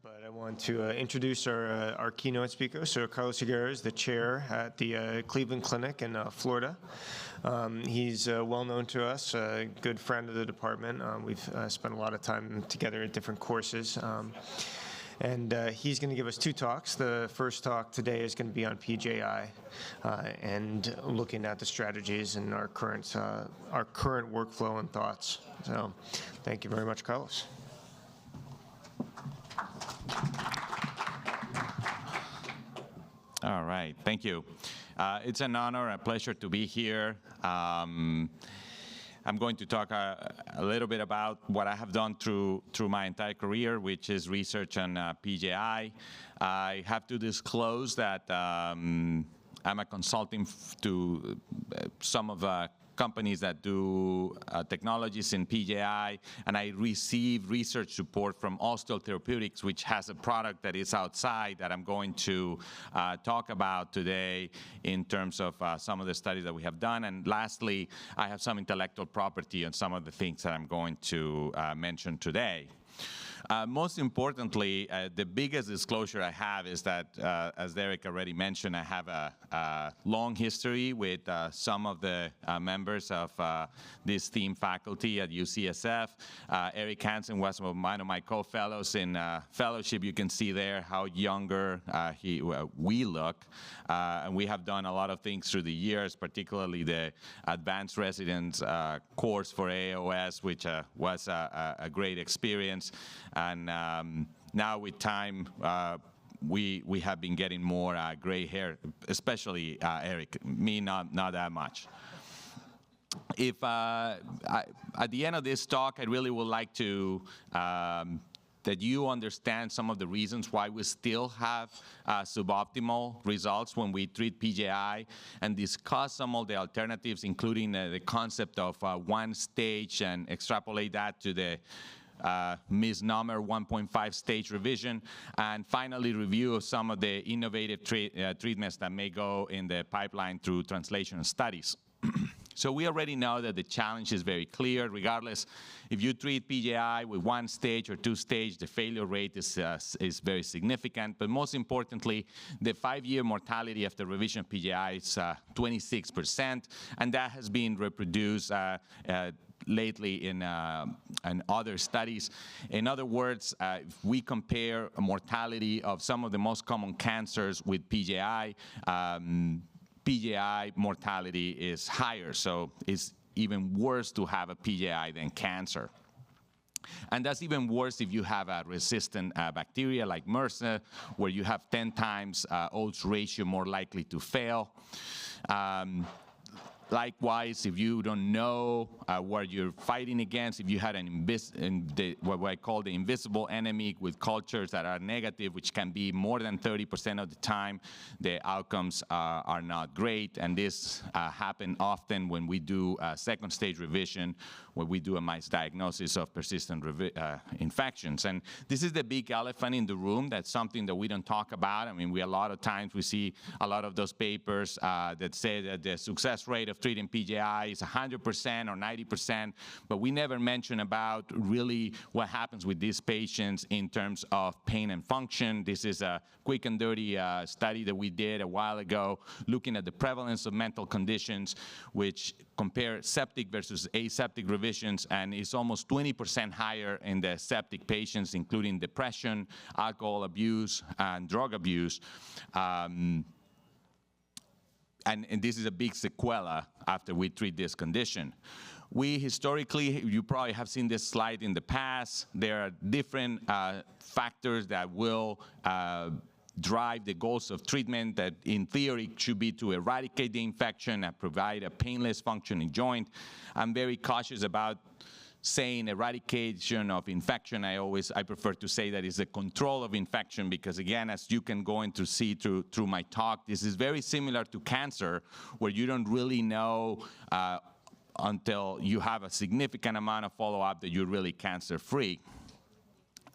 but I want to introduce our keynote speaker. So Carlos Higuera is the chair at the Cleveland Clinic in Florida. He's well known to us, a good friend of the department. We've spent a lot of time together at different courses. And he's going to give us two talks. The first talk today is going to be on PJI and looking at the strategies and our current workflow and thoughts. So thank you very much, Carlos. All right, thank you. It's an honor, a pleasure to be here. I'm going to talk a little bit about what I have done through my entire career, which is research on PJI. I have to disclose that I'm a consultant to some of the companies that do technologies in PJI, and I receive research support from Ostel Therapeutics, which has a product that is outside that I'm going to talk about today in terms of some of the studies that we have done. And lastly, I have some intellectual property on some of the things that I'm going to mention today. Most importantly, the biggest disclosure I have is that, as Derek already mentioned, I have a long history with some of the members of this team faculty at UCSF. Eric Hansen was one of my co-fellows in fellowship. You can see there how younger we look. And we have done a lot of things through the years, particularly the advanced residence course for AOS, which was a great experience. And now with time, we have been getting more gray hair, especially Eric, me not that much. If at the end of this talk, I really would like to that you understand some of the reasons why we still have suboptimal results when we treat PJI, and discuss some of the alternatives, including the concept of one stage, and extrapolate that to the misnomer 1.5 stage revision, and finally review of some of the innovative treatments that may go in the pipeline through translational studies. So we already know that the challenge is very clear. Regardless if you treat PJI with one stage or two stage, the failure rate is very significant. But most importantly, the 5-year mortality after revision of PJI is 26%, and that has been reproduced lately in other studies. In other words, if we compare a mortality of some of the most common cancers with PJI, PJI mortality is higher, so it's even worse to have a PJI than cancer. And that's even worse if you have a resistant bacteria like MRSA, where you have 10 times odds ratio more likely to fail. Likewise, if you don't know what you're fighting against, if you had what I call the invisible enemy with cultures that are negative, which can be more than 30% of the time, the outcomes are not great. And this happens often when we do a second stage revision, where we do a misdiagnosis of persistent infections. And this is the big elephant in the room. That's something that we don't talk about. I mean, a lot of times we see a lot of those papers that say that the success rate of treating PJI is 100% or 90%, but we never mention about really what happens with these patients in terms of pain and function. This is a quick and dirty study that we did a while ago, looking at the prevalence of mental conditions, which compare septic versus aseptic revisions, and is almost 20% higher in the septic patients, including depression, alcohol abuse, and drug abuse. And this is a big sequela after we treat this condition. We historically, you probably have seen this slide in the past, there are different factors that will drive the goals of treatment that in theory should be to eradicate the infection and provide a painless functioning joint. I'm very cautious about saying eradication of infection. I prefer to say that it's the control of infection, because again, as you can go into see through my talk, this is very similar to cancer, where you don't really know until you have a significant amount of follow-up that you're really cancer-free.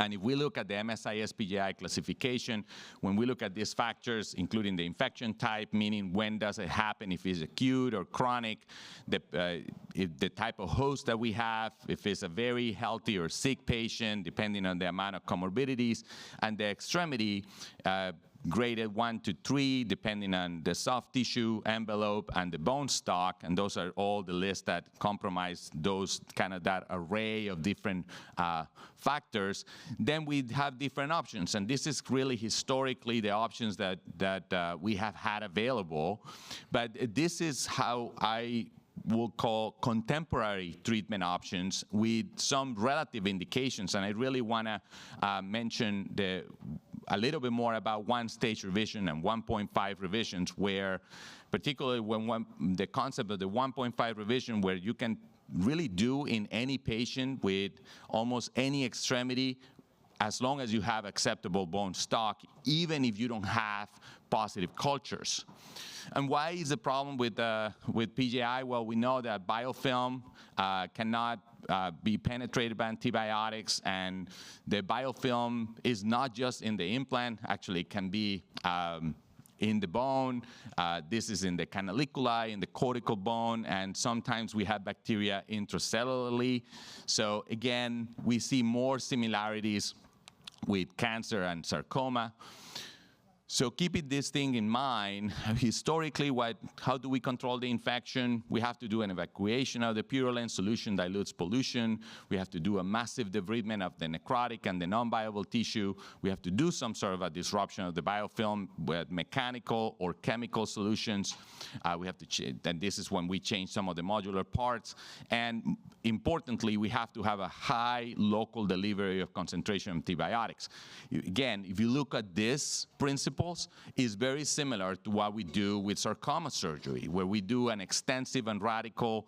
And if we look at the MSIS-PJI classification, when we look at these factors, including the infection type, meaning when does it happen, if it's acute or chronic, if the type of host that we have, if it's a very healthy or sick patient, depending on the amount of comorbidities, and the extremity, graded 1 to 3, depending on the soft tissue envelope and the bone stock, and those are all the lists that compromise those kind of that array of different factors. Then we have different options, and this is really historically the options that we have had available. But this is how I will call contemporary treatment options with some relative indications, and I really want to mention a little bit more about one-stage revision and 1.5 revisions, where particularly when the concept of the 1.5 revision, where you can really do in any patient with almost any extremity, as long as you have acceptable bone stock, even if you don't have positive cultures. And why is the problem with PJI? Well, we know that biofilm cannot be penetrated by antibiotics, and the biofilm is not just in the implant. Actually, it can be in the bone. This is in the canaliculi, in the cortical bone, and sometimes we have bacteria intracellularly. So again, we see more similarities with cancer and sarcoma. So keeping this thing in mind, historically, how do we control the infection? We have to do an evacuation of the purulent. Solution dilutes pollution. We have to do a massive debridement of the necrotic and the non-viable tissue. We have to do some sort of a disruption of the biofilm with mechanical or chemical solutions. We have to, and this is when we change some of the modular parts. And importantly, we have to have a high local delivery of concentration of antibiotics. Again, if you look at this principle, is very similar to what we do with sarcoma surgery, where we do an extensive and radical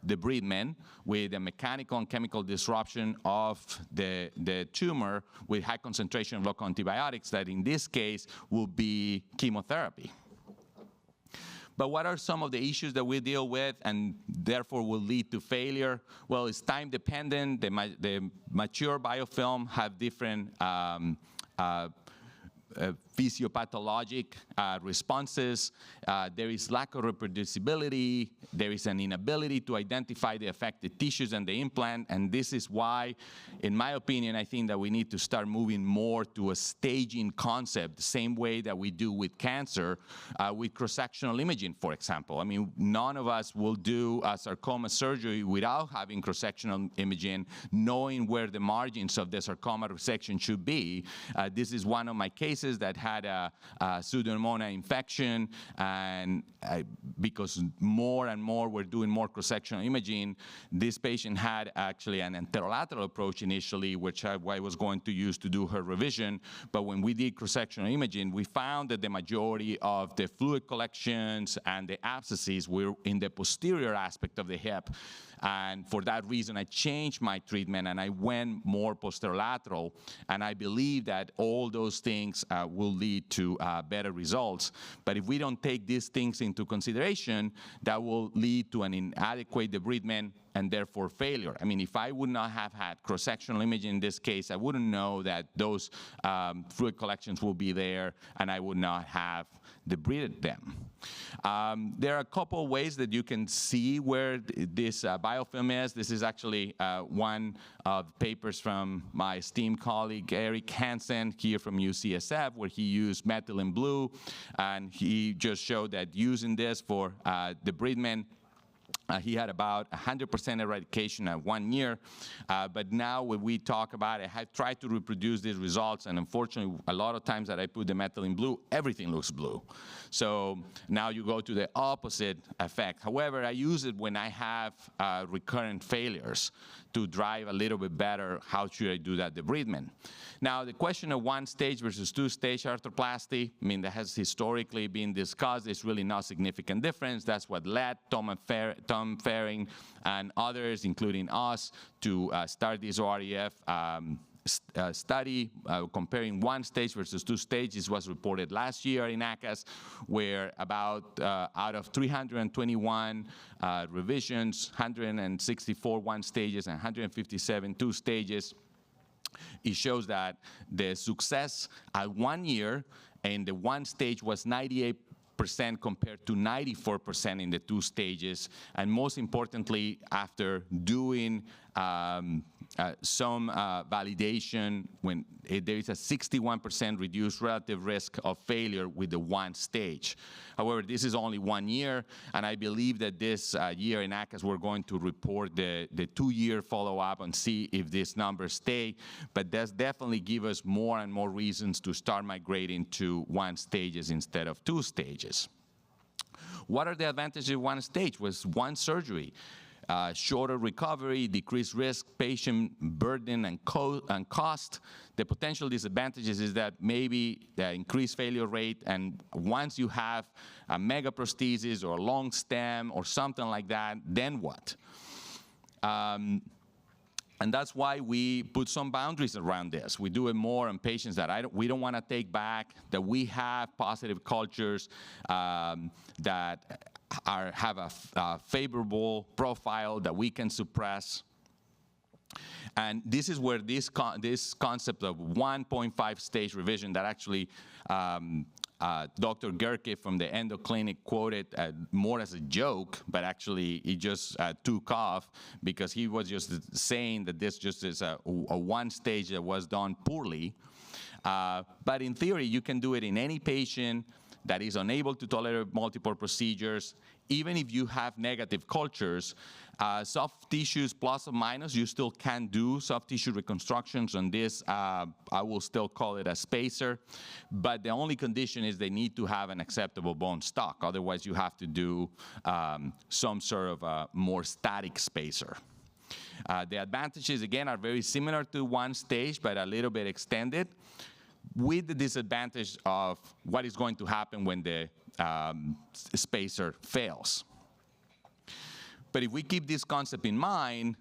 debridement with a mechanical and chemical disruption of the tumor with high concentration of local antibiotics that in this case will be chemotherapy. But what are some of the issues that we deal with and therefore will lead to failure? Well, it's time dependent. The mature biofilm have different physiopathologic responses. There is lack of reproducibility. There is an inability to identify the affected tissues and the implant, and this is why, in my opinion, I think that we need to start moving more to a staging concept, the same way that we do with cancer, with cross-sectional imaging, for example. I mean, none of us will do a sarcoma surgery without having cross-sectional imaging, knowing where the margins of the sarcoma resection should be. This is one of my cases that had a Pseudomonas infection, and because more and more we're doing more cross-sectional imaging, this patient had actually an anterolateral approach initially, which I was going to use to do her revision. But when we did cross-sectional imaging, we found that the majority of the fluid collections and the abscesses were in the posterior aspect of the hip. And for that reason, I changed my treatment and I went more posterolateral. And I believe that all those things will lead to better results. But if we don't take these things into consideration, that will lead to an inadequate debridement and therefore failure. I mean, if I would not have had cross-sectional imaging in this case, I wouldn't know that those fluid collections will be there, and I would not have debrided them. There are a couple of ways that you can see where this biofilm is. This is actually one of the papers from my esteemed colleague, Eric Hansen, here from UCSF, where he used methylene blue, and he just showed that using this for debridement, he had about 100% eradication at 1 year. But now when we talk about it, I have tried to reproduce these results, and unfortunately, a lot of times that I put the methylene blue, everything looks blue. So now you go to the opposite effect. However, I use it when I have recurrent failures to drive a little bit better how should I do that debridement. Now, the question of one-stage versus two-stage arthroplasty, I mean, that has historically been discussed. It's really not a significant difference. That's what led Tom Faring and others, including us, to start this OREF study comparing one stage versus two stages. Was reported last year in ACAS, where about out of 321 revisions, 164 one stages and 157 two stages, it shows that the success at 1 year in the one stage was 98% compared to 94% in the 2 stages. And most importantly, after doing some validation, when there is a 61% reduced relative risk of failure with the 1 stage. However, this is only 1 year, and I believe that this year in ACAS we're going to report the 2-year follow-up and see if these numbers stay, but that's definitely give us more and more reasons to start migrating to 1 stages instead of 2 stages. What are the advantages of 1 stage? Was 1 surgery. Shorter recovery, decreased risk, patient burden, and cost. The potential disadvantages is that maybe the increased failure rate, and once you have a megaprosthesis or a long stem or something like that, then what? And that's why we put some boundaries around this. We do it more on patients that we don't want to take back, that we have positive cultures, that have a favorable profile that we can suppress. And this is where this concept of 1.5 stage revision that actually Dr. Gerke from the Endo Clinic quoted more as a joke, but actually he just took off because he was just saying that this just is a 1 stage that was done poorly. But in theory, you can do it in any patient that is unable to tolerate multiple procedures. Even if you have negative cultures, soft tissues plus or minus, you still can do soft tissue reconstructions on this. I will still call it a spacer, but the only condition is they need to have an acceptable bone stock. Otherwise, you have to do some sort of a more static spacer. The advantages, again, are very similar to 1 stage, but a little bit extended, with the disadvantage of what is going to happen when the spacer fails. But if we keep this concept in mind,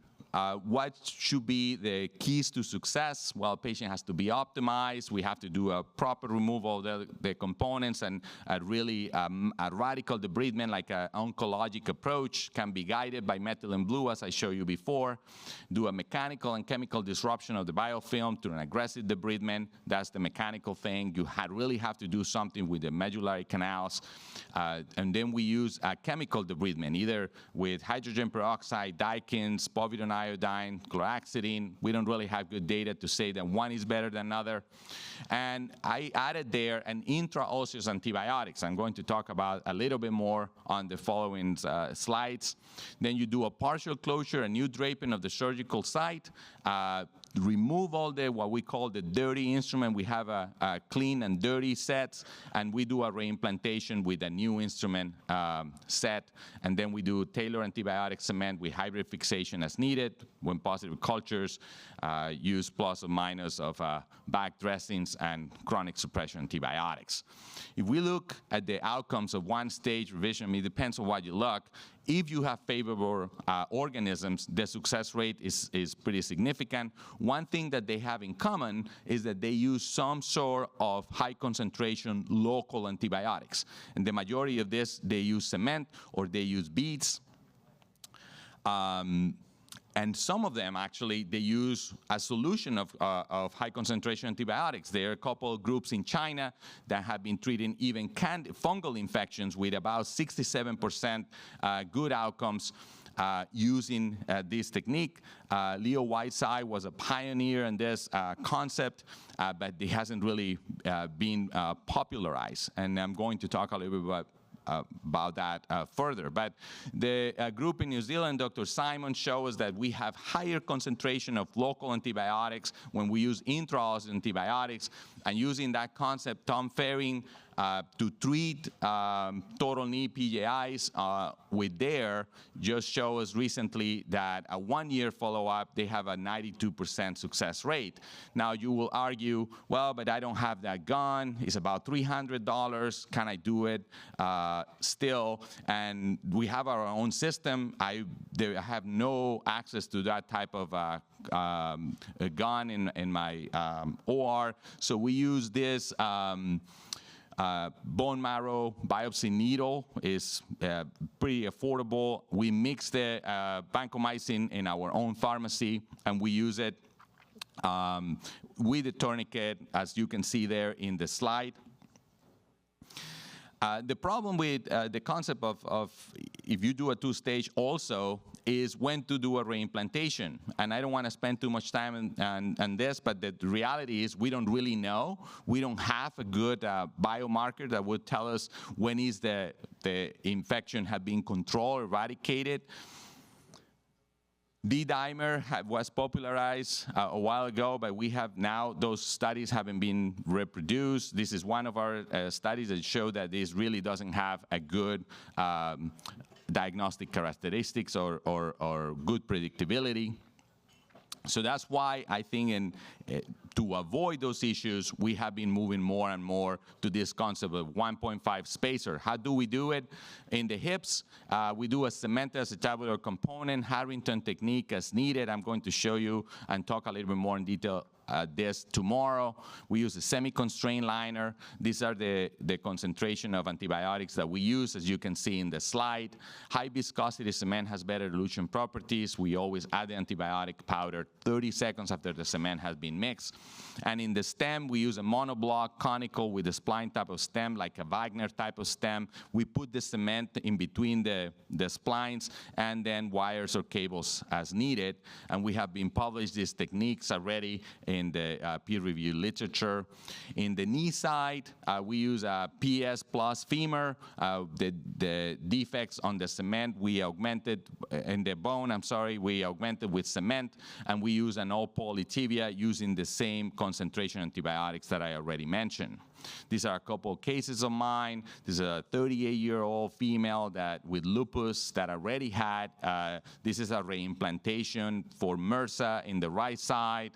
what should be the keys to success? Well, patient has to be optimized. We have to do a proper removal of the components, and really a radical debridement, like an oncologic approach, can be guided by methylene blue, as I showed you before. Do a mechanical and chemical disruption of the biofilm to an aggressive debridement. That's the mechanical thing. You really have to do something with the medullary canals. And then we use a chemical debridement, either with hydrogen peroxide, dikins, povidone iodine, chlorhexidine. We don't really have good data to say that one is better than another. And I added there an intraosseous antibiotics. I'm going to talk about a little bit more on the following slides. Then you do a partial closure, a new draping of the surgical site, remove all the what we call the dirty instrument. We have a clean and dirty sets, and we do a reimplantation with a new instrument set, and then we do tailor antibiotic cement with hybrid fixation as needed. When positive cultures, use plus or minus of back dressings and chronic suppression antibiotics. If we look at the outcomes of 1 stage revision, it depends on what you look. If you have favorable organisms, the success rate is pretty significant. One thing that they have in common is that they use some sort of high concentration local antibiotics. And the majority of this, they use cement or they use beads. And some of them, actually, they use a solution of high concentration antibiotics. There are a couple of groups in China that have been treating even fungal infections with about 67% good outcomes using this technique. Leo Whiteside was a pioneer in this concept, but it hasn't really been popularized. And I'm going to talk a little bit about that further. But the group in New Zealand, Dr. Simon, shows us that we have higher concentration of local antibiotics when we use intraosseous antibiotics. And using that concept, Tom Faring, to treat total knee PJIs with DARE, just showed us recently that a 1-year follow-up, they have a 92% success rate. Now you will argue, well, but I don't have that gun. It's about $300. Can I do it still? And we have our own system. I have no access to that type of a gun in my OR. So we use this bone marrow biopsy needle. Is pretty affordable. We mix the vancomycin in our own pharmacy, and we use it with the tourniquet, as you can see there in the slide. The problem with the concept of if you do a two-stage also is when to do a reimplantation. And I don't want to spend too much time on this, but the reality is we don't really know. We don't have a good biomarker that would tell us when is the infection have been controlled, eradicated. D-dimer was popularized a while ago, but we have now, those studies haven't been reproduced. This is one of our studies that show that this really doesn't have a good diagnostic characteristics or good predictability. So that's why I think to avoid those issues, we have been moving more and more to this concept of 1.5 spacer. How do we do it? In the hips, we do a cemented acetabular component, Harrington technique as needed. I'm going to show you and talk a little bit more in detail this tomorrow. We use a semi-constrained liner. These are the concentration of antibiotics that we use, as you can see in the slide. High viscosity cement has better elution properties. We always add the antibiotic powder 30 seconds after the cement has been mixed. And in the stem, we use a monoblock conical with a spline type of stem, like a Wagner type of stem. We put the cement in between the splines and then wires or cables as needed. And we have been published these techniques already in the peer-reviewed literature. In the knee side, we use a PS plus femur. The defects on the cement, we augmented, in the bone, we augmented with cement, and we use an all-poly tibia using the same concentration antibiotics that I already mentioned. These are a couple of cases of mine. This is a 38-year-old female with lupus that already had, this is a reimplantation for MRSA in the right side.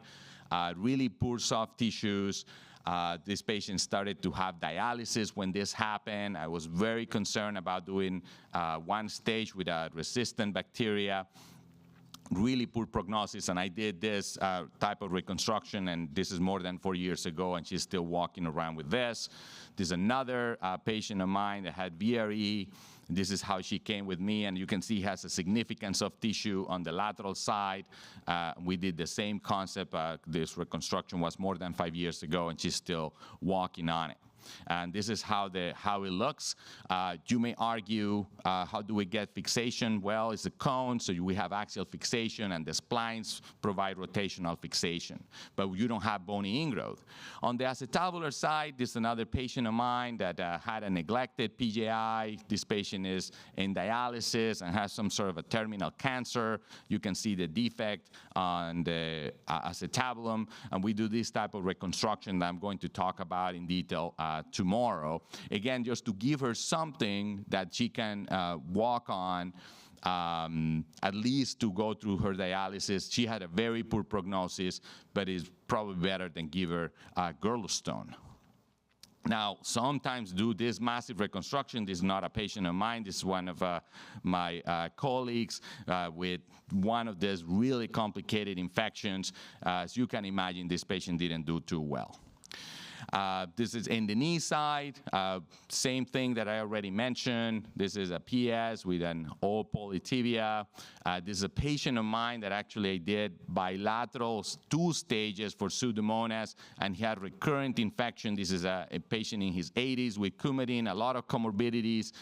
Really poor soft tissues. This patient started to have dialysis when this happened. I was very concerned about doing one stage with a resistant bacteria. Really poor prognosis, and I did this type of reconstruction, and this is more than 4 years ago, and she's still walking around with this. There's another patient of mine that had VRE. This is how she came with me, and you can see has a significant soft tissue on the lateral side. We did the same concept. This reconstruction was more than 5 years ago, and she's still walking on it. And this is how it looks. You may argue, how do we get fixation? Well, it's a cone, so we have axial fixation, and the splines provide rotational fixation. But you don't have bony ingrowth. On the acetabular side, this is another patient of mine that had a neglected PJI. This patient is in dialysis and has some sort of a terminal cancer. You can see the defect on the acetabulum, and we do this type of reconstruction that I'm going to talk about in detail tomorrow. Again, just to give her something that she can walk on, at least to go through her dialysis. She had a very poor prognosis, but it's probably better than give her Gurlestone. Now, sometimes do this massive reconstruction. This is not a patient of mine. This is one of my colleagues with one of these really complicated infections. As you can imagine, this patient didn't do too well. This is in the knee side, same thing that I already mentioned. This is a PS with an all polytibia. This is a patient of mine that actually I did bilateral 2 stages for Pseudomonas, and he had recurrent infection. This is a patient in his 80s with Coumadin, a lot of comorbidities,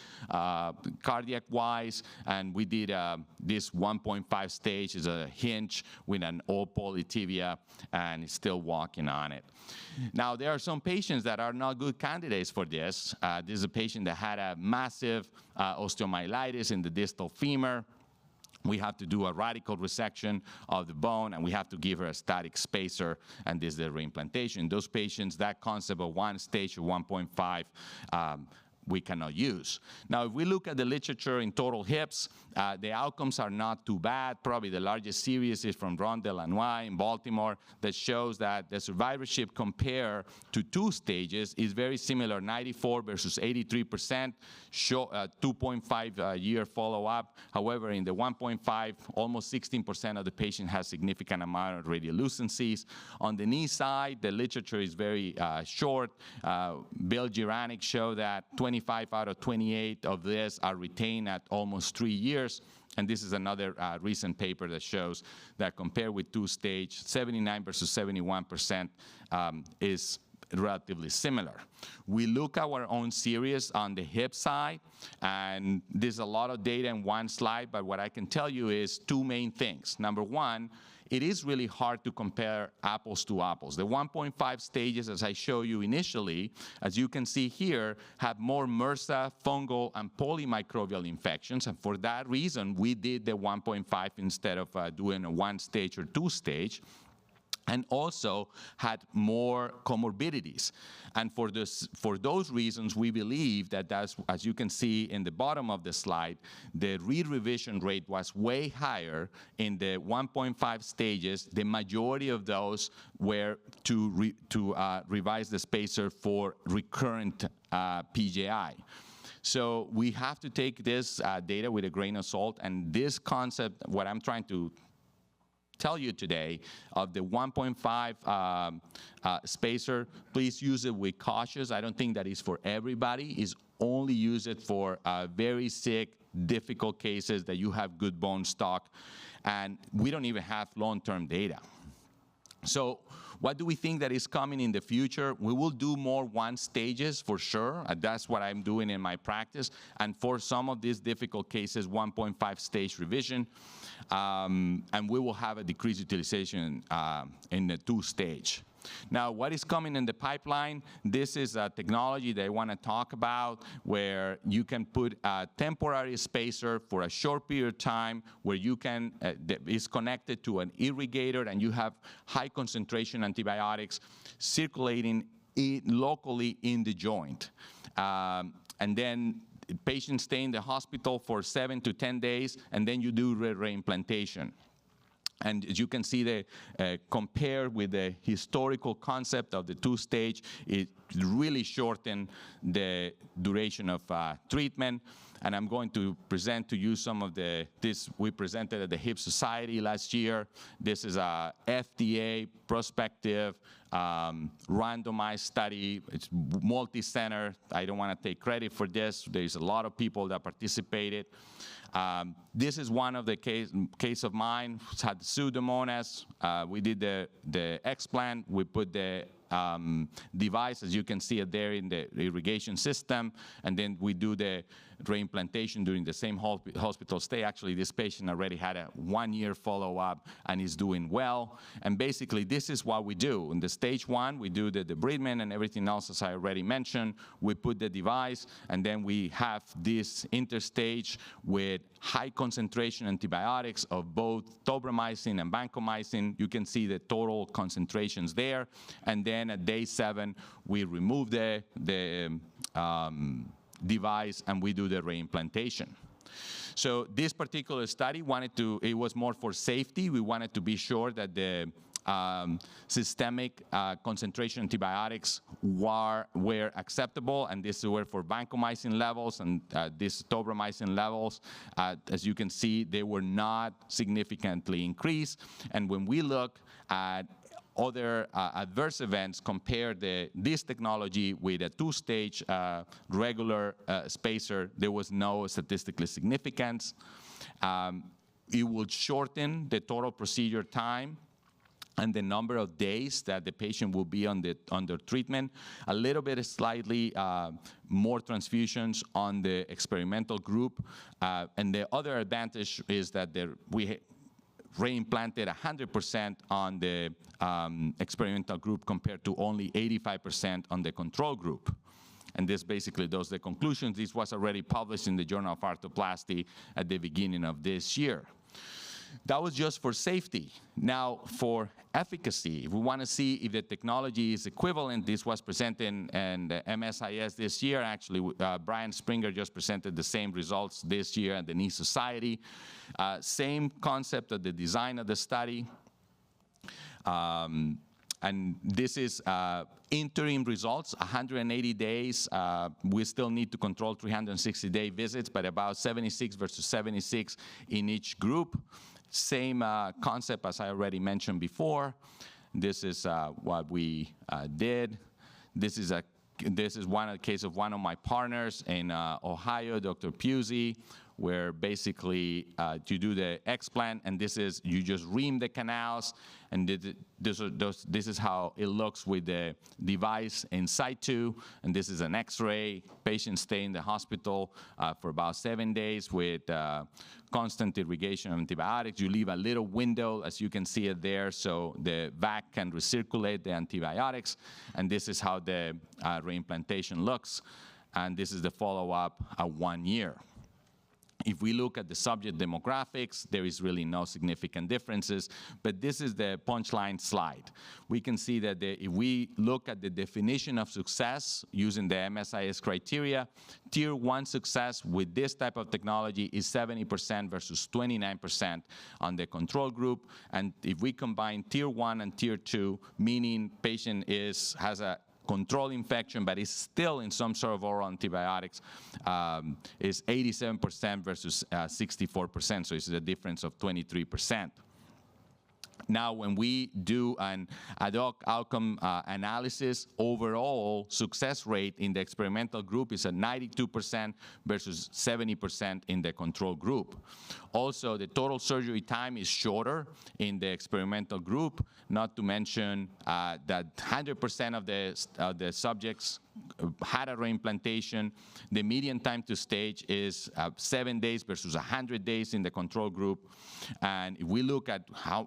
cardiac-wise, and we did this 1.5 stage is a hinge with an all polytibia, and he's still walking on it. Now, there are some patients that are not good candidates for this. This is a patient that had a massive osteomyelitis in the distal femur. We have to do a radical resection of the bone, and we have to give her a static spacer, and this is the reimplantation. Those patients, that concept of 1 stage or 1.5, we cannot use. Now, if we look at the literature in total hips, the outcomes are not too bad. Probably the largest series is from Ron Delanois in Baltimore that shows that the survivorship compared to 2 stages is very similar, 94 versus 83%, 2.5-year follow-up. However, in the 1.5, almost 16% of the patient has significant amount of radiolucencies. On the knee side, the literature is very short. Bill Giranic showed that 25 out of 28 of this are retained at almost 3 years. And this is another recent paper that shows that compared with two-stage, 79 versus 71% is relatively similar. We look at our own series on the hip side, and there's a lot of data in one slide, but what I can tell you is two main things. Number one, it is really hard to compare apples to apples. The 1.5 stages, as I show you initially, as you can see here, have more MRSA, fungal, and polymicrobial infections, and for that reason, we did the 1.5 instead of doing a one-stage or two-stage, and also had more comorbidities. And for those reasons, we believe that as you can see in the bottom of the slide, the re-revision rate was way higher in the 1.5 stages. The majority of those were to revise the spacer for recurrent PJI. So we have to take this data with a grain of salt, and this concept, what I'm trying to tell you today of the 1.5 spacer, please use it with caution. I don't think that is for everybody. It's only use it for very sick, difficult cases that you have good bone stock, and we don't even have long-term data. So what do we think that is coming in the future? We will do more one stages for sure. That's what I'm doing in my practice. And for some of these difficult cases, 1.5 stage revision. And we will have a decreased utilization in the two stage. Now, what is coming in the pipeline? This is a technology that I want to talk about where you can put a temporary spacer for a short period of time where you can, is connected to an irrigator and you have high concentration antibiotics circulating locally in the joint. And then patients stay in the hospital for 7 to 10 days, and then you do reimplantation. And as you can see, compared with the historical concept of the two-stage, it really shortened the duration of treatment. And I'm going to present to you some of this we presented at the Hip Society last year. This is a FDA prospective randomized study. It's multi-center. I don't want to take credit for this. There's a lot of people that participated. This is one of the case of mine. It's had Pseudomonas. We did the explant. We put the device, as you can see it there, in the irrigation system, and then we do the reimplantation during the same hospital stay. Actually, this patient already had a 1-year follow-up and is doing well. And basically, this is what we do. In the stage 1, we do the debridement and everything else, as I already mentioned. We put the device, and then we have this interstage with high concentration antibiotics of both tobramycin and vancomycin. You can see the total concentrations there. And then at day 7, we remove the device and we do the reimplantation. So this particular study it was more for safety. We wanted to be sure that the systemic concentration antibiotics were acceptable, and this were for vancomycin levels and this tobramycin levels. As you can see, they were not significantly increased. And when we look at other adverse events, compare this technology with a two-stage regular spacer, there was no statistical significance. It would shorten the total procedure time and the number of days that the patient will be under treatment. A little bit slightly more transfusions on the experimental group. And the other advantage is that we reimplanted 100% on the experimental group compared to only 85% on the control group. And this basically does the conclusions. This was already published in the Journal of Arthroplasty at the beginning of this year. That was just for safety. Now, for efficacy, if we want to see if the technology is equivalent, this was presented in the MSIS this year. Actually, Brian Springer just presented the same results this year at the Knee Society. Same concept of the design of the study. And this is interim results, 180 days. We still need to control 360-day visits, but about 76 versus 76 in each group. Same concept as I already mentioned before. This is what we did. This is one case of one of my partners in Ohio, Dr. Pusey. where basically you do the explant, and this is, you just ream the canals, and this is how it looks with the device in situ, and this is an X-ray. Patients stay in the hospital for about 7 days with constant irrigation of antibiotics. You leave a little window, as you can see it there, so the vac can recirculate the antibiotics, and this is how the reimplantation looks, and this is the follow-up at 1 year. If we look at the subject demographics, there is really no significant differences, but this is the punchline slide. We can see that if we look at the definition of success using the MSIS criteria, tier 1 success with this type of technology is 70% versus 29% on the control group. And if we combine tier 1 and tier 2, meaning patient has a control infection, but is still in some sort of oral antibiotics, is 87% versus 64%, so it's a difference of 23%. Now, when we do an ad hoc outcome analysis, overall success rate in the experimental group is at 92% versus 70% in the control group. Also, the total surgery time is shorter in the experimental group, not to mention that 100% of the subjects had a reimplantation. The median time to stage is 7 days versus 100 days in the control group. And if we look at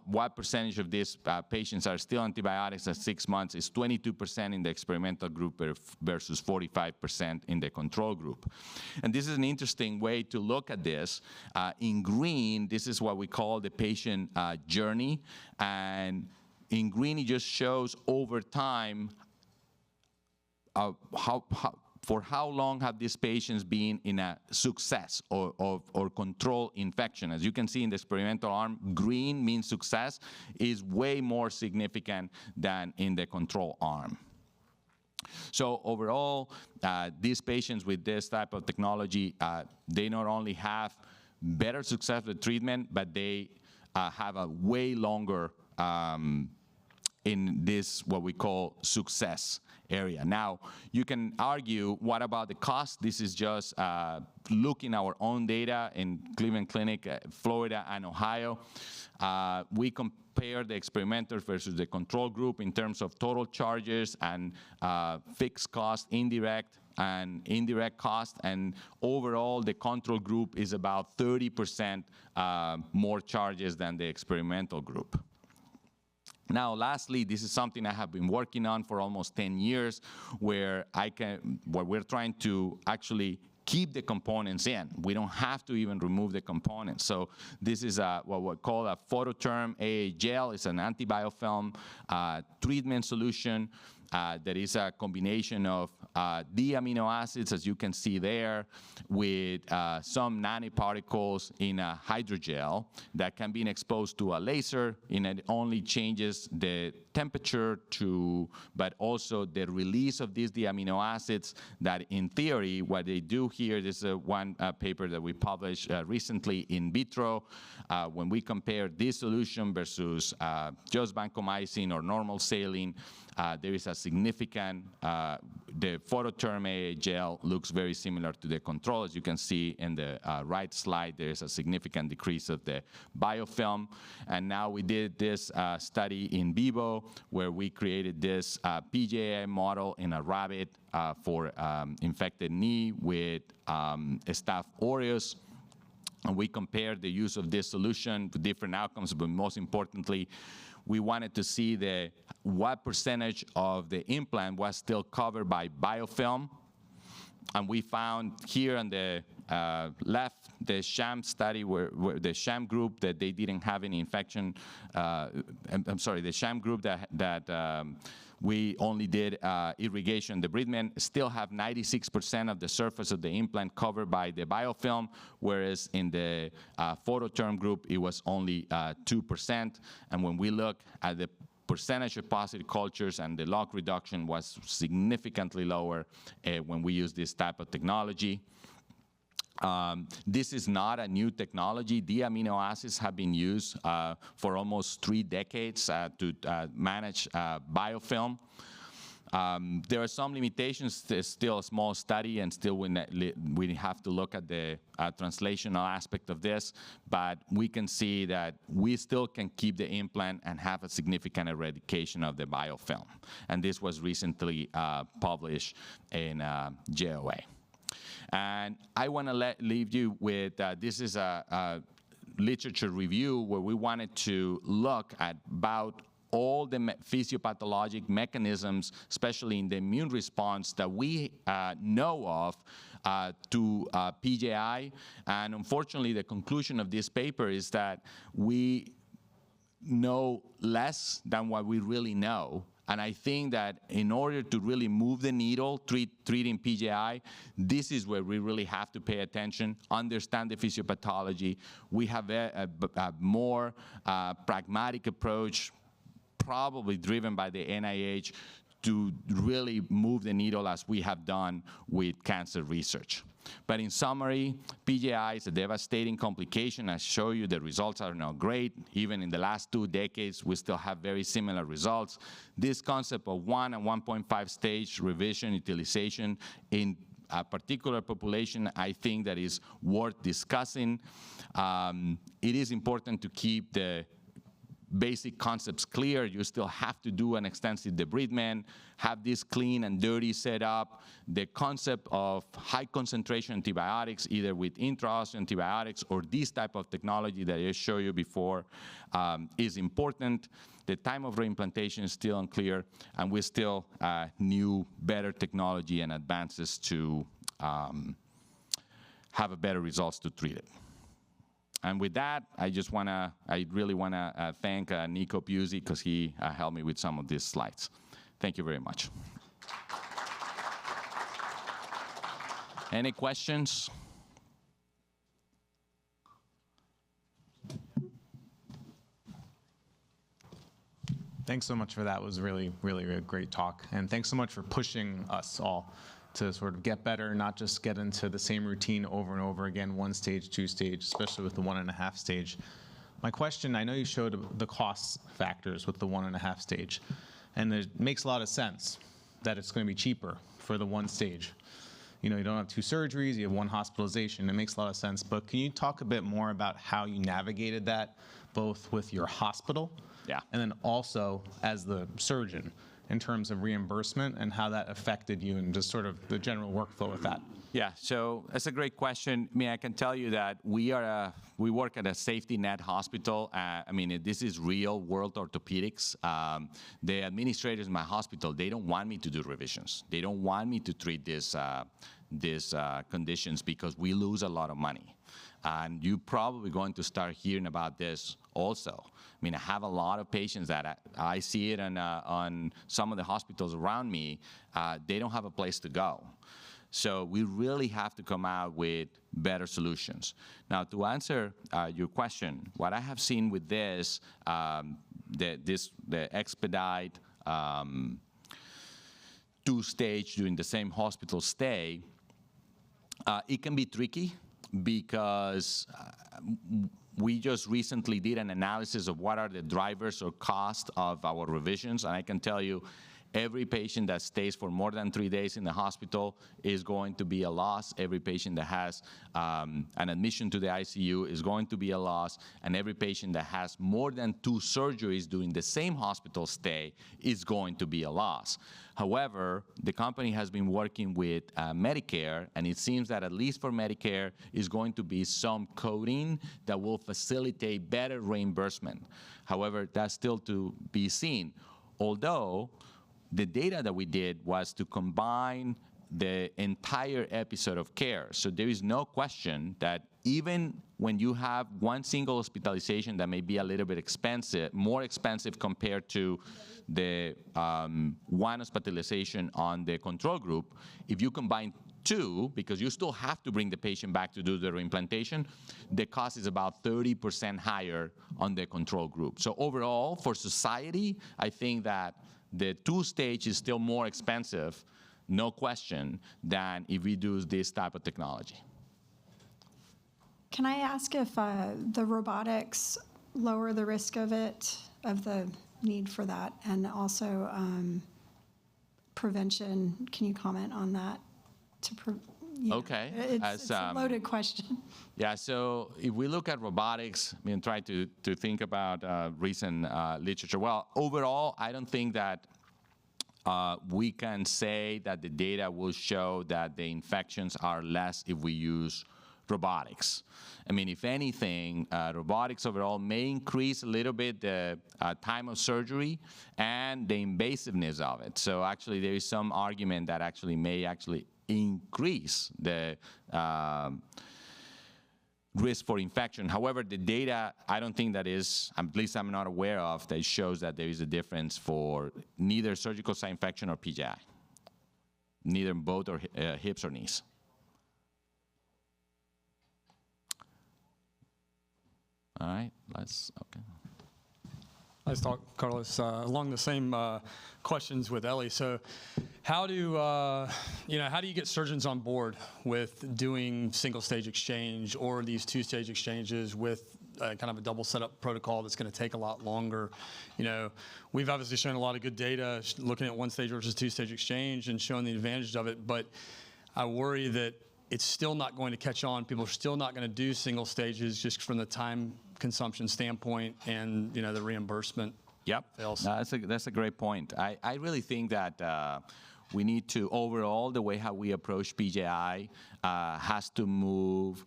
what percentage of these patients are still antibiotics at 6 months, it's 22% in the experimental group versus 45% in the control group. And this is an interesting way to look at this. In green, this is what we call the patient journey. And in green, it just shows over time for how long have these patients been in a success or control infection. As you can see in the experimental arm, green means success is way more significant than in the control arm. So overall, these patients with this type of technology, they not only have better success with treatment, but they have a way longer in this, what we call success area. Now, you can argue, what about the cost? This is just looking our own data in Cleveland Clinic, Florida, and Ohio. We compare the experimenters versus the control group in terms of total charges and fixed cost, indirect cost, and overall the control group is about 30% more charges than the experimental group. Now, lastly, this is something I have been working on for almost 10 years, where we're trying to actually keep the components in. We don't have to even remove the components. So this is what we call a phototherm AA gel. It's an antibiofilm treatment solution that is a combination of the amino acids, as you can see there, with some nanoparticles in a hydrogel that can be exposed to a laser, and it only changes the temperature but also the release of these amino acids that in theory, what they do here, this is one paper that we published recently in vitro, when we compare this solution versus just vancomycin or normal saline, there is a significant, the phototherm AA gel looks very similar to the control. As you can see in the right slide, there is a significant decrease of the biofilm. And now we did this study in vivo where we created this PJI model in a rabbit for infected knee with Staph aureus. And we compared the use of this solution to different outcomes, but most importantly, we wanted to see what percentage of the implant was still covered by biofilm. And we found here on the left, the sham study, where the sham group that they didn't have any infection, I'm sorry, the sham group that we only did irrigation debridement, still have 96% of the surface of the implant covered by the biofilm, whereas in the phototherm group, it was only 2%. And when we look at the percentage of positive cultures, and the log reduction was significantly lower when we use this type of technology. This is not a new technology. The amino acids have been used for almost 3 decades to manage biofilm. There are some limitations. There's still a small study, and still we have to look at the translational aspect of this, but we can see that we still can keep the implant and have a significant eradication of the biofilm. And this was recently published in JOA. And I want to leave you with, this is a literature review where we wanted to look at about all the physiopathologic mechanisms, especially in the immune response that we know of to PJI. And unfortunately, the conclusion of this paper is that we know less than what we really know. And I think that in order to really move the needle treating PJI, this is where we really have to pay attention, understand the physiopathology. We have a more pragmatic approach, probably driven by the NIH, to really move the needle as we have done with cancer research. But in summary, PJI is a devastating complication. I show you the results are not great. Even in the last 2 decades, we still have very similar results. This concept of 1 and 1.5 stage revision utilization in a particular population, I think that is worth discussing. It is important to keep the basic concepts clear. You still have to do an extensive debridement, have this clean and dirty setup. The concept of high concentration antibiotics, either with intraosseous antibiotics or this type of technology that I showed you before, is important. The time of reimplantation is still unclear, and we still need better technology and advances to have a better results to treat it. And with that, I really want to thank Nico Piuzzi, because he helped me with some of these slides. Thank you very much. Any questions? Thanks so much for that. It was really, really a great talk. And thanks so much for pushing us all to sort of get better, not just get into the same routine over and over again, 1 stage, 2 stage, especially with the 1.5 stage. My question, I know you showed the cost factors with the 1.5 stage, and it makes a lot of sense that it's going to be cheaper for the 1 stage. You know, you don't have 2 surgeries, you have 1 hospitalization. It makes a lot of sense. But can you talk a bit more about how you navigated that, both with your hospital, and then also as the surgeon, in terms of reimbursement and how that affected you and just sort of the general workflow with that? Yeah, so that's a great question. I mean, I can tell you that we work at a safety net hospital. I mean, this is real world orthopedics. The administrators in my hospital, they don't want me to do revisions. They don't want me to treat these conditions because we lose a lot of money. And you're probably going to start hearing about this also. I mean, I have a lot of patients that I see it on some of the hospitals around me. They don't have a place to go. So we really have to come out with better solutions. Now, to answer your question, what I have seen with this, the expedite 2-stage during the same hospital stay, it can be tricky because we just recently did an analysis of what are the drivers or cost of our revisions, and I can tell you every patient that stays for more than 3 days in the hospital is going to be a loss. Every patient that has an admission to the ICU is going to be a loss. And every patient that has more than 2 surgeries during the same hospital stay is going to be a loss. However, the company has been working with Medicare, and it seems that at least for Medicare is going to be some coding that will facilitate better reimbursement. However, that's still to be seen. Although, the data that we did was to combine the entire episode of care. So there is no question that even when you have 1 single hospitalization that may be a little bit expensive, more expensive compared to the 1 hospitalization on the control group, if you combine 2, because you still have to bring the patient back to do the reimplantation, the cost is about 30% higher on the control group. So overall, for society, I think that the 2-stage is still more expensive, no question, than if we do this type of technology. Can I ask if the robotics lower the risk of the need for that, and also prevention. Can you comment on that? Okay. It's a loaded question. Yeah, so if we look at robotics, I mean, try to think about recent literature. Well, overall, I don't think that we can say that the data will show that the infections are less if we use robotics. I mean, if anything, robotics overall may increase a little bit the time of surgery and the invasiveness of it. So actually, there is some argument that actually may actually increase the risk for infection. However, the data, I don't think that is, at least I'm not aware of, that shows that there is a difference for neither surgical site infection or PJI, neither both or hips or knees. All right, okay. Let's talk, Carlos, along the same questions with Ellie. So how do, how do you get surgeons on board with doing single-stage exchange or these two-stage exchanges with kind of a double setup protocol that's going to take a lot longer? We've obviously shown a lot of good data looking at one-stage versus two-stage exchange and showing the advantage of it, but I worry that it's still not going to catch on. People are still not going to do single stages just from the time consumption standpoint and the reimbursement. Yep, fails. No, that's a great point. I really think that we need to, overall, the way how we approach PJI has to move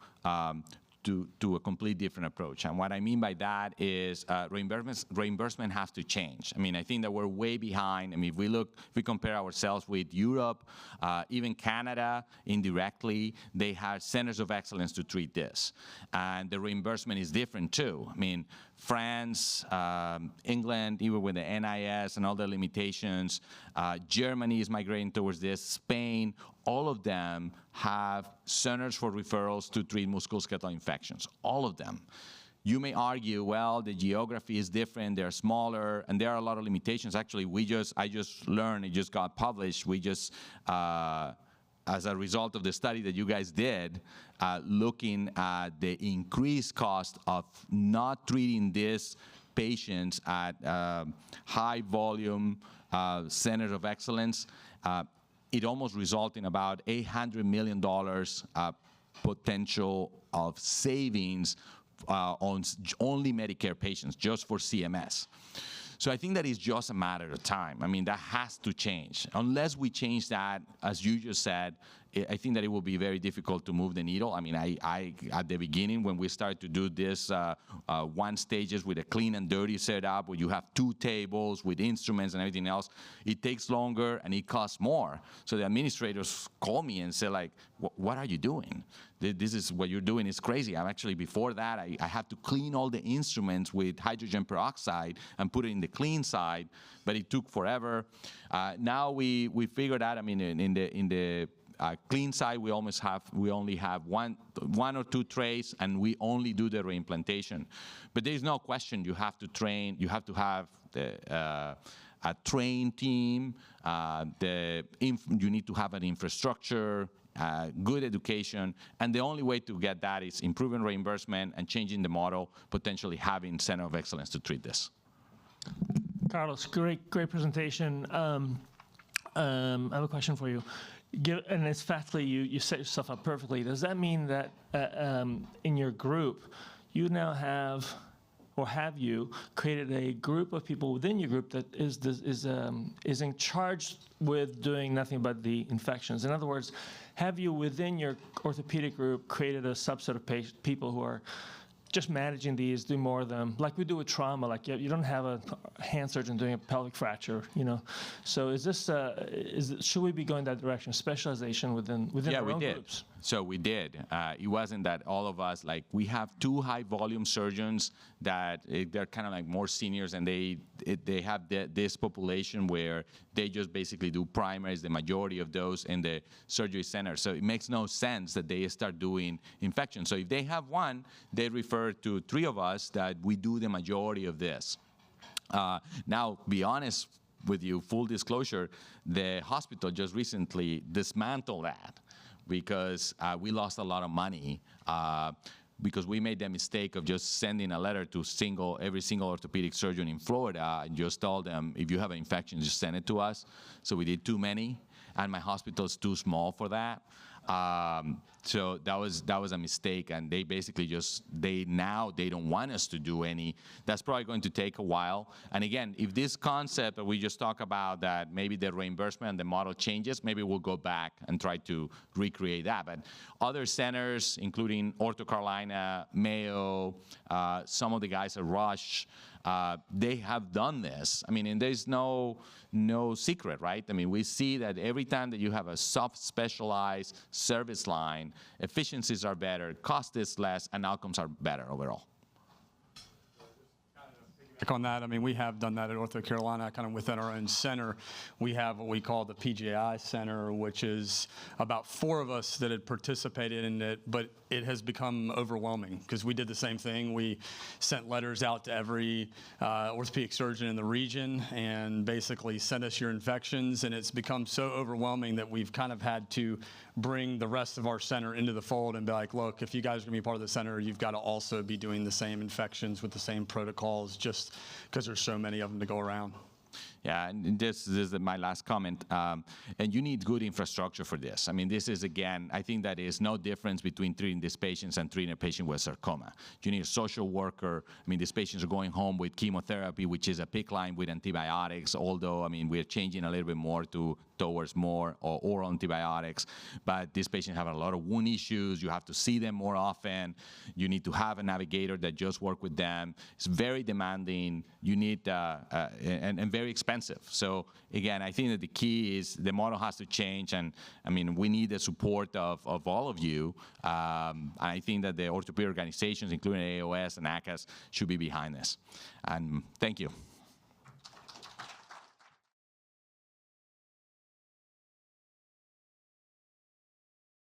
to a completely different approach. And what I mean by that is reimbursement has to change. I mean, I think that we're way behind. I mean, if we compare ourselves with Europe, even Canada, indirectly, they have centers of excellence to treat this. And the reimbursement is different too. I mean, France, England, even with the NIS and all the limitations, Germany is migrating towards this, Spain, all of them have centers for referrals to treat musculoskeletal infections, all of them. You may argue, well, the geography is different, they're smaller, and there are a lot of limitations. Actually, I just learned, it just got published, we just, as a result of the study that you guys did, looking at the increased cost of not treating these patients at high volume centers of excellence, it almost results in about $800 million potential of savings on only Medicare patients, just for CMS. So I think that is just a matter of time. I mean, that has to change. Unless we change that, as you just said, I think that it will be very difficult to move the needle. I mean, I at the beginning, when we started to do this one stages with a clean and dirty setup, where you have 2 tables with instruments and everything else, it takes longer and it costs more. So the administrators call me and say, like, what are you doing? This is what you're doing is crazy. I'm actually, before that, I had to clean all the instruments with hydrogen peroxide and put it in the clean side, but it took forever. Now we figured out, I mean, in the clean side, we only have one or 2 trays, and we only do the reimplantation. But there is no question you have to train. You have to have a trained team. You need to have an infrastructure, good education, and the only way to get that is improving reimbursement and changing the model, potentially having center of excellence to treat this. Carlos, great presentation. I have a question for you. And it's factually, you set yourself up perfectly. Does that mean that in your group, you now have, or have you created a group of people within your group that is in charge with doing nothing but the infections? In other words, have you within your orthopedic group created a subset of people who are just managing these, do more of them, like we do with trauma? Like you don't have a hand surgeon doing a pelvic fracture, So is this, should we be going that direction, specialization within our own groups? So we did. It wasn't that all of us, like, we have 2 high volume surgeons that they're kind of like more seniors, and they have this population where they just basically do primaries, the majority of those in the surgery center. So it makes no sense that they start doing infections. So if they have one, they refer to 3 of us that we do the majority of this. Now, be honest with you, full disclosure, the hospital just recently dismantled that, because we lost a lot of money. because we made the mistake of just sending a letter to every single orthopedic surgeon in Florida and just told them, if you have an infection, just send it to us. So we did too many, and my hospital is too small for that. So that was a mistake, and they basically they don't want us to do any. That's probably going to take a while. And again, if this concept that we just talked about, that maybe the reimbursement and the model changes, maybe we'll go back and try to recreate that. But other centers, including Ortho Carolina, Mayo, some of the guys at Rush, they have done this. I mean, and there's no secret, right? I mean, we see that every time that you have a soft-specialized service line, efficiencies are better, cost is less, and outcomes are better overall. On that, I mean, we have done that at Ortho Carolina, kind of within our own center. We have what we call the PJI Center, which is about 4 of us that had participated in it, but it has become overwhelming because we did the same thing. We sent letters out to every orthopedic surgeon in the region and basically send us your infections, and it's become so overwhelming that we've kind of had to bring the rest of our center into the fold and be like, look, if you guys are going to be part of the center, you've got to also be doing the same infections with the same protocols, just because there's so many of them to go around. Yeah, and this is my last comment. And you need good infrastructure for this. I mean, this is, again, I think that is no difference between treating these patients and treating a patient with sarcoma. You need a social worker. I mean, these patients are going home with chemotherapy, which is a PICC line with antibiotics, although, I mean, we're changing a little bit more towards more oral antibiotics. But these patients have a lot of wound issues. You have to see them more often. You need to have a navigator that just works with them. It's very demanding. You need, and very expensive. So again, I think that the key is the model has to change, and I mean, we need the support of all of you. I think that the orthopedic organizations, including AOS and ACAS, should be behind this. And thank you.